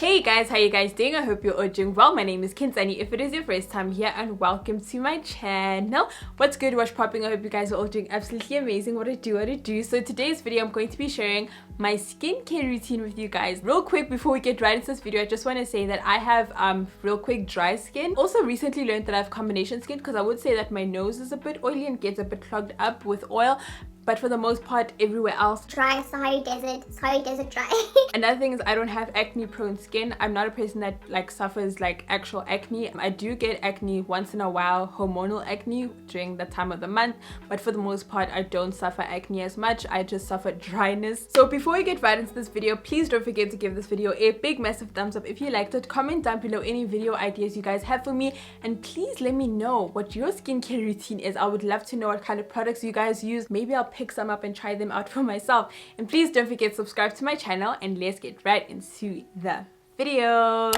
Hey guys, how you guys doing? I hope you're all doing well. My name is Nkhensani. If it is your first time here, and welcome to my channel. What's good, what's popping? I hope you guys are all doing absolutely amazing. What I do. So today's video, I'm going to be sharing my skincare routine with you guys. Real quick, before we get right into this video, I just want to say that I have real quick dry skin. Also recently learned that I have combination skin, because I would say that my nose is a bit oily and gets a bit clogged up with oil. But for the most part, everywhere else, dry. Sahara desert dry. Another thing is I don't have acne prone skin. I'm not a person that like suffers like actual acne. I do get acne once in a while, hormonal acne during the time of the month, but for the most part I don't suffer acne as much. I just suffer dryness. So before we get right into this video, please don't forget to give this video a big massive thumbs up if you liked it. Comment down below any video ideas you guys have for me, and please let me know what your skincare routine is. I would love to know what kind of products you guys use. Maybe I'll pick some up and try them out for myself. And please don't forget to subscribe to my channel, and let's get right into the video.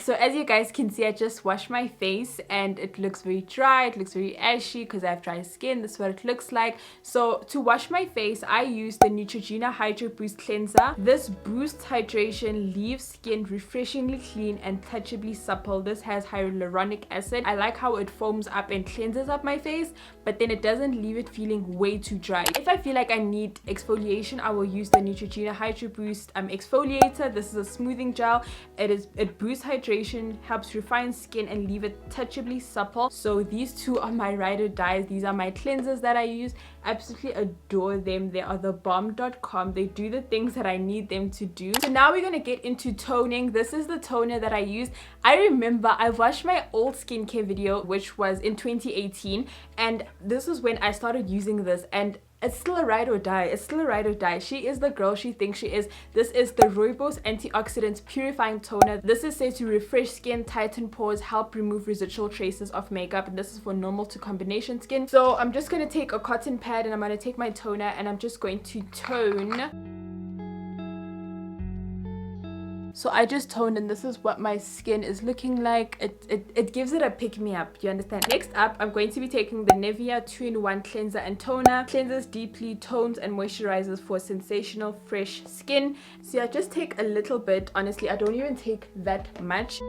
So as you guys can see, I just washed my face and it looks very dry, it looks very ashy because I have dry skin. This is what it looks like. So to wash my face, I use the Neutrogena Hydro Boost Cleanser. This boosts hydration, leaves skin refreshingly clean and touchably supple. This has hyaluronic acid. I like how it foams up and cleanses up my face, but then it doesn't leave it feeling way too dry. If I feel like I need exfoliation, I will use the Neutrogena Hydro Boost exfoliator. This is a smoothing gel. It boosts hydration, helps refine skin and leave it touchably supple. So these two are my ride or dies. These are my cleansers that I use. Absolutely adore them. They are the bomb.com. They do the things that I need them to do. So now we're going to get into toning. This is the toner that I use. I remember I watched my old skincare video, which was in 2018, and this is when I started using this, and it's still a ride or die. It's still a ride or die. She is the girl she thinks she is. This is the Rooibos Antioxidant Purifying Toner. This is said to refresh skin, tighten pores, help remove residual traces of makeup. And this is for normal to combination skin. So I'm just going to take a cotton pad and I'm going to take my toner and I'm just going to tone. So I just toned, and this is what my skin is looking like. It gives it a pick-me-up, you understand? Next up, I'm going to be taking the Nivea 2-in-1 cleanser and toner. Cleanses deeply, tones and moisturizes for sensational fresh skin. So I just take a little bit. Honestly, I don't even take that much.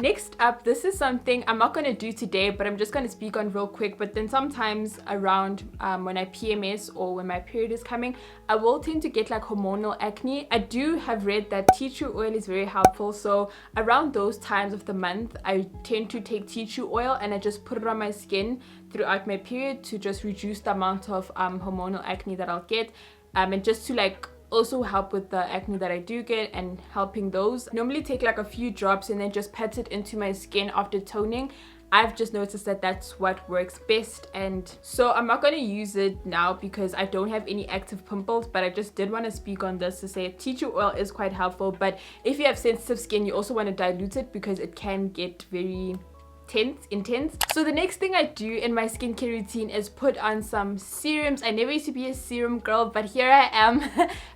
Next up, this is something I'm not going to do today, but I'm just going to speak on real quick. But then sometimes around when I PMS or when my period is coming, I will tend to get like hormonal acne. I do have read that tea tree oil is very helpful. So around those times of the month, I tend to take tea tree oil and I just put it on my skin throughout my period to just reduce the amount of hormonal acne that I'll get, and just to like also help with the acne that I do get and helping those. Normally take like a few drops and then just pat it into my skin after toning. I've just noticed that that's what works best, and so I'm not going to use it now because I don't have any active pimples, but I just did want to speak on this to say tea tree oil is quite helpful, but if you have sensitive skin, you also want to dilute it because it can get very intense. So the next thing I do in my skincare routine is put on some serums. I never used to be a serum girl, but here I am.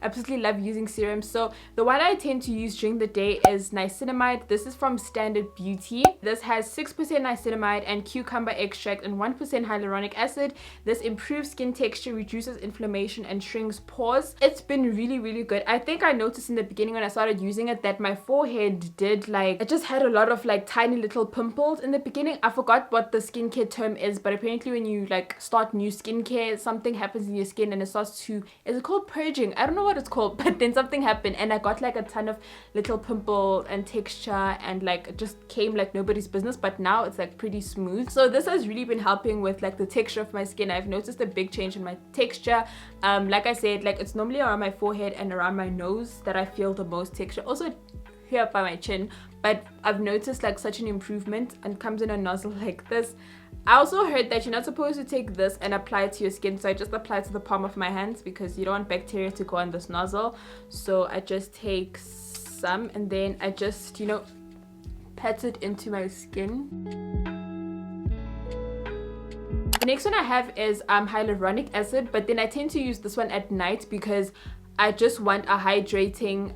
Absolutely love using serums. So the one I tend to use during the day is niacinamide. This is from Standard Beauty. This has 6% niacinamide and cucumber extract and 1% hyaluronic acid. This improves skin texture, reduces inflammation and shrinks pores. It's been really good. I think I noticed in the beginning when I started using it that my forehead did like, it just had a lot of like tiny little pimples in the beginning. I forgot what the skincare term is, but apparently when you like start new skincare, something happens in your skin and it starts to, is it called purging? I don't know what it's called, but then something happened and I got like a ton of little pimple and texture, and like it just came like nobody's business, but now it's like pretty smooth. So this has really been helping with like the texture of my skin. I've noticed a big change in my texture. Like I said, like it's normally around my forehead and around my nose that I feel the most texture. Also here by my chin, but I've noticed like such an improvement, and comes in a nozzle like this. I also heard that you're not supposed to take this and apply it to your skin, so I just apply it to the palm of my hands because you don't want bacteria to go on this nozzle. So I just take some and then I just, you know, pat it into my skin. The next one I have is hyaluronic acid, but then I tend to use this one at night because I just want a hydrating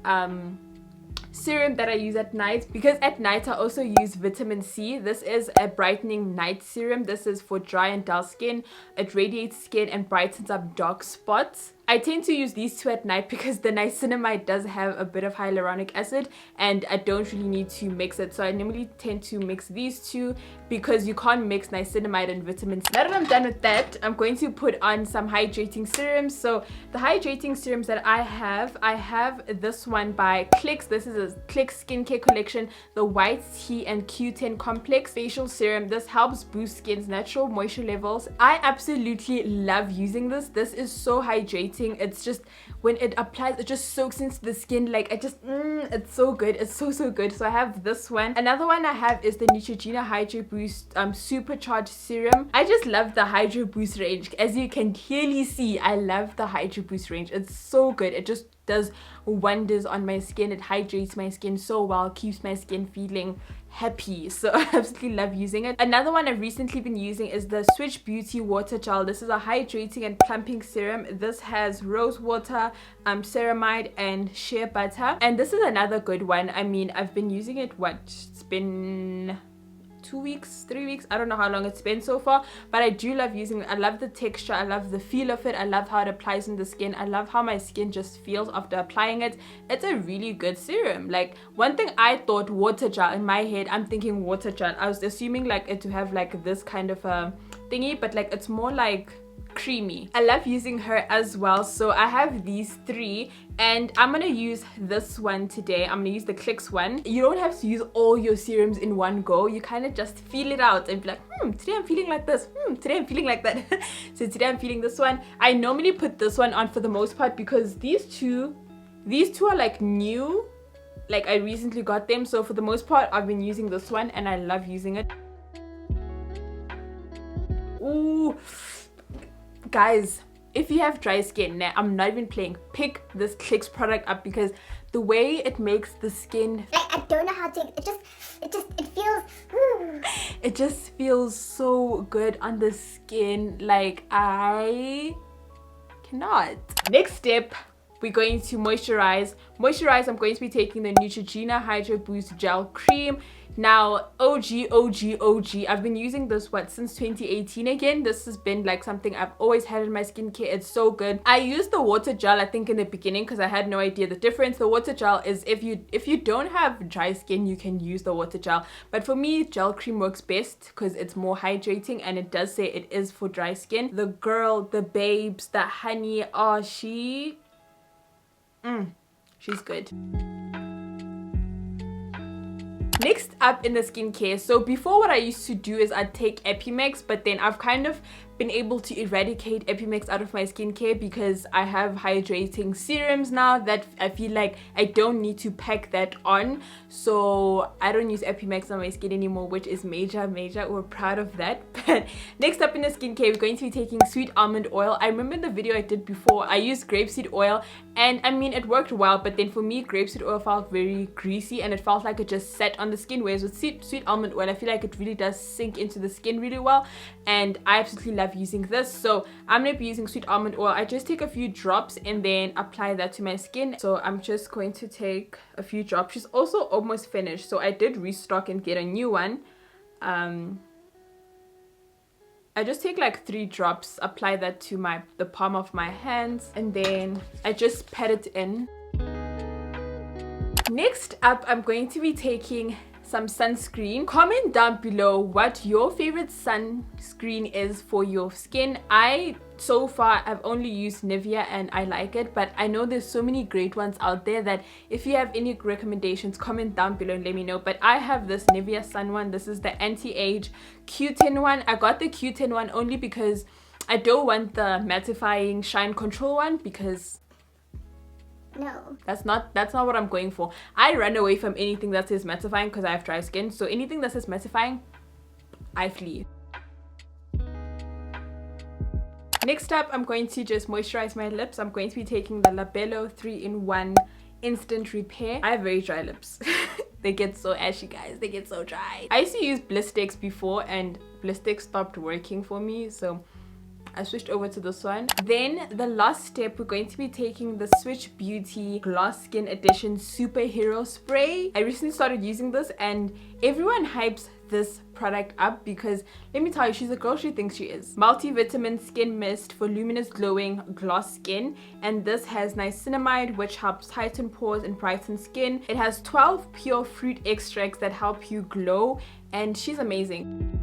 serum that I use at night, because at night I also use vitamin C. This is a brightening night serum. This is for dry and dull skin. It radiates skin and brightens up dark spots. I tend to use these two at night because the niacinamide does have a bit of hyaluronic acid and I don't really need to mix it. So I normally tend to mix these two because you can't mix niacinamide and vitamin C. Now that I'm done with that, I'm going to put on some hydrating serums. So the hydrating serums that I have this one by Clicks. This is a Clicks skincare collection, the White Tea and Q10 Complex Facial Serum. This helps boost skin's natural moisture levels. I absolutely love using this. This is so hydrating. It's just, when it applies, it just soaks into the skin. Like, it's so good. It's so good. So I have this one. Another one I have is the Neutrogena Hydro Boost Supercharged Serum. I just love the Hydro Boost range. As you can clearly see, I love the Hydro Boost range. It's so good. It just does wonders on my skin. It hydrates my skin so well, keeps my skin feeling happy. So I absolutely love using it. Another one I've recently been using is the Switch Beauty Water Gel. This is a hydrating and plumping serum. This has rose water, ceramide and shea butter, and this is another good one. I mean, I've been using it, it's been 2 weeks, 3 weeks, I don't know how long it's been so far, but I do love using it. I love the texture, I love the feel of it, I love how it applies in the skin, I love how my skin just feels after applying it. It's a really good serum. Like, one thing I thought, water gel, in my head I'm thinking water gel, I was assuming like it to have like this kind of a thingy, but like it's more like creamy. I love using her as well. So I have these three and I'm gonna use this one today. I'm gonna use the Clicks one. You don't have to use all your serums in one go. You kind of just feel it out and be like, today I'm feeling like this, today I'm feeling like that. So today I'm feeling this one. I normally put this one on for the most part because these two are like new, like I recently got them. So for the most part I've been using this one and I love using it. Ooh, guys, if you have dry skin, now I'm not even playing, pick this Clicks product up because the way it makes the skin, I don't know how to, it feels, it just feels so good on the skin. Like, I cannot. Next step, we're going to moisturize. I'm going to be taking the Neutrogena Hydro Boost Gel Cream. Now, OG, I've been using this since 2018 again. This has been like something I've always had in my skincare. It's so good. I used the water gel I think in the beginning because I had no idea the difference. The water gel is, if you don't have dry skin, you can use the water gel, but for me gel cream works best because it's more hydrating and it does say it is for dry skin. The girl, the babes, the honey, oh, she's good. Next up in the skincare, so before what I used to do is I'd take Epimex, but then I've kind of been able to eradicate Epimex out of my skincare because I have hydrating serums now that I feel like I don't need to pack that on. So I don't use Epimex on my skin anymore, which is major. We're proud of that. But next up in the skincare, we're going to be taking sweet almond oil. I remember the video I did before, I used grapeseed oil and I mean it worked well, but then for me grapeseed oil felt very greasy and it felt like it just sat on the skin, whereas with sweet almond oil I feel like it really does sink into the skin really well and I absolutely love using this. So I'm gonna be using sweet almond oil. I just take a few drops and then apply that to my skin. So I'm just going to take a few drops. She's also almost finished, so I did restock and get a new one. I just take like 3 drops, apply that to the palm of my hands, and then I just pat it in. Next up, I'm going to be taking some sunscreen. Comment down below what your favorite sunscreen is for your skin. So far I've only used Nivea and I like it, but I know there's so many great ones out there that if you have any recommendations, comment down below and let me know. But I have this Nivea Sun one. This is the anti-age Q10 one. I got the Q10 one only because I don't want the mattifying shine control one because no, that's not what I'm going for. I run away from anything that says mattifying because I have dry skin, so anything that says mattifying, I flee. Next up, I'm going to just moisturize my lips. I'm going to be taking the Labello 3-in-1 Instant Repair. I have very dry lips. They get so ashy, guys. They get so dry. I used to use Blistex before and Blistex stopped working for me, so I switched over to this one. Then the last step, we're going to be taking the Switch Beauty Gloss Skin Edition Superhero Spray. I recently started using this and everyone hypes this product up because let me tell you, she's a girl she thinks she is. Multivitamin skin mist for luminous glowing gloss skin, and this has niacinamide which helps tighten pores and brighten skin. It has 12 pure fruit extracts that help you glow, and she's amazing.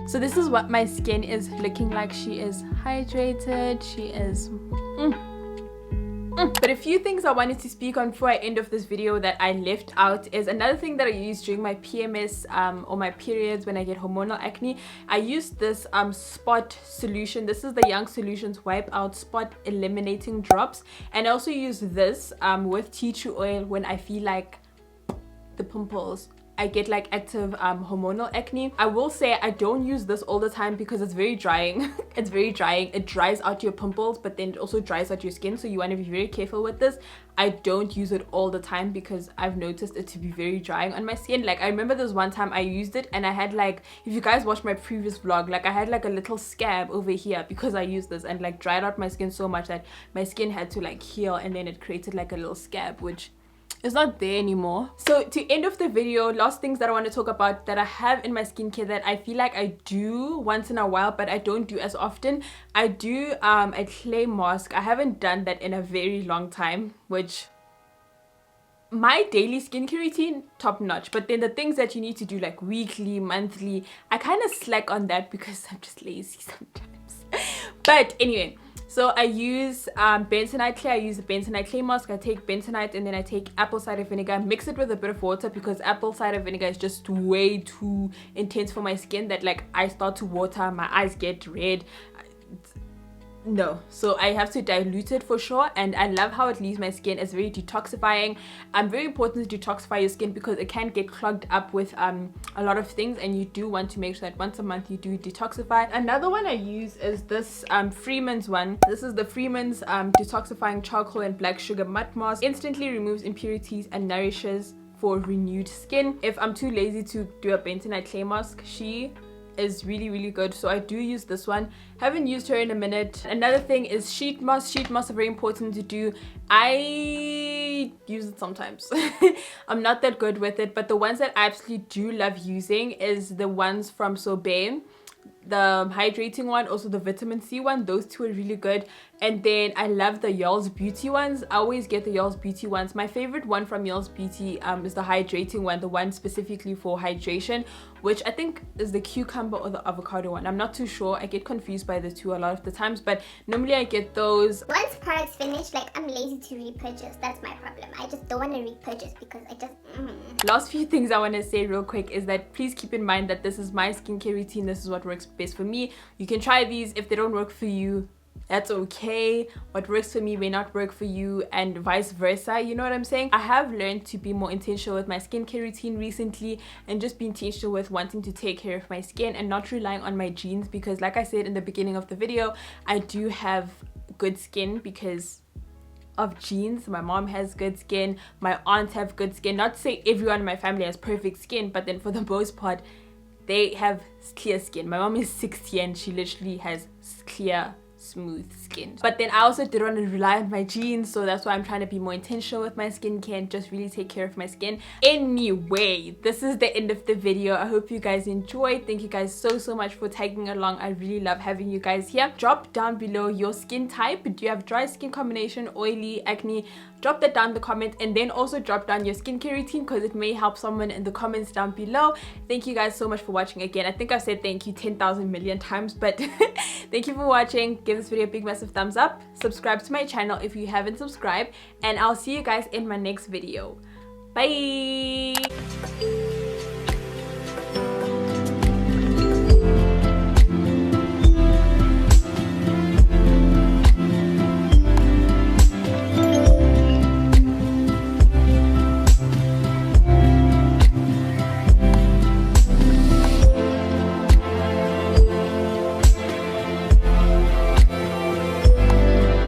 So this is what my skin is looking like. She is hydrated, she is But a few things I wanted to speak on before I end of this video that I left out is another thing that I use during my PMS or my periods when I get hormonal acne. I use this spot solution. This is the Young Solutions Wipe Out Spot Eliminating Drops, and I also use this with tea tree oil when I feel like the pimples. I get like active hormonal acne. I will say I don't use this all the time because it's very drying. It's very drying. It dries out your pimples, but then it also dries out your skin, so you want to be very careful with this. I don't use it all the time because I've noticed it to be very drying on my skin. Like I remember this one time I used it and I had like, if you guys watched my previous vlog, like I had like a little scab over here because I used this and like dried out my skin so much that my skin had to like heal, and then it created like a little scab, which it's not there anymore. So to end of the video, last things that I want to talk about that I have in my skincare that I feel like I do once in a while but I don't do as often. I do a clay mask. I haven't done that in a very long time, which my daily skincare routine, top notch, but then the things that you need to do like weekly, monthly, I kind of slack on that because I'm just lazy sometimes. But anyway, so I use bentonite clay. I use the bentonite clay mask. I take bentonite and then I take apple cider vinegar, mix it with a bit of water because apple cider vinegar is just way too intense for my skin, that like I start to water, my eyes get red. No, so I have to dilute it for sure, and I love how it leaves my skin. It's very detoxifying. Very important to detoxify your skin because it can get clogged up with a lot of things, and you do want to make sure that once a month you do detoxify. Another one I use is this Freeman's one. This is the Freeman's detoxifying charcoal and black sugar mud mask. Instantly removes impurities and nourishes for renewed skin. If I'm too lazy to do a bentonite clay mask, she is really good, so I do use this one. Haven't used her in a minute. Another thing is sheet masks. Sheet masks are very important to do. I use it sometimes. I'm not that good with it, but the ones that I absolutely do love using is the ones from Sobe, the hydrating one, also the vitamin C one. Those two are really good. And then I love the Y'all's Beauty ones. I always get the Y'all's Beauty ones. My favorite one from Y'all's Beauty is the hydrating one, the one specifically for hydration, which I think is the cucumber or the avocado one. I'm not too sure. I get confused by the two a lot of the times, but normally I get those. Once products finish, like I'm lazy to repurchase. That's my problem. I just don't want to repurchase because I just Last few things I want to say real quick is that please keep in mind that this is my skincare routine. This is what works best for me. You can try these. If they don't work for you, that's okay. What works for me may not work for you, and vice versa, you know what I'm saying? I have learned to be more intentional with my skincare routine recently, and just be intentional with wanting to take care of my skin and not relying on my genes, because like I said in the beginning of the video, I do have good skin because of genes. My mom has good skin, my aunts have good skin. Not to say everyone in my family has perfect skin, but then for the most part they have clear skin. My mom is 60 and she literally has clear, smooth skin. But then I also didn't want to rely on my genes, so that's why I'm trying to be more intentional with my skincare and just really take care of my skin. Anyway, this is the end of the video. I hope you guys enjoyed. Thank you guys so much for tagging along. I really love having you guys here. Drop down below your skin type. Do you have dry skin, combination, oily, acne? Drop that down in the comment, and then also drop down your skincare routine because it may help someone in the comments down below. Thank you guys so much for watching again. I think I've said thank you 10,000 million times, but thank you for watching. Give this video a big massive thumbs up. Subscribe to my channel if you haven't subscribed, and I'll see you guys in my next video. Bye.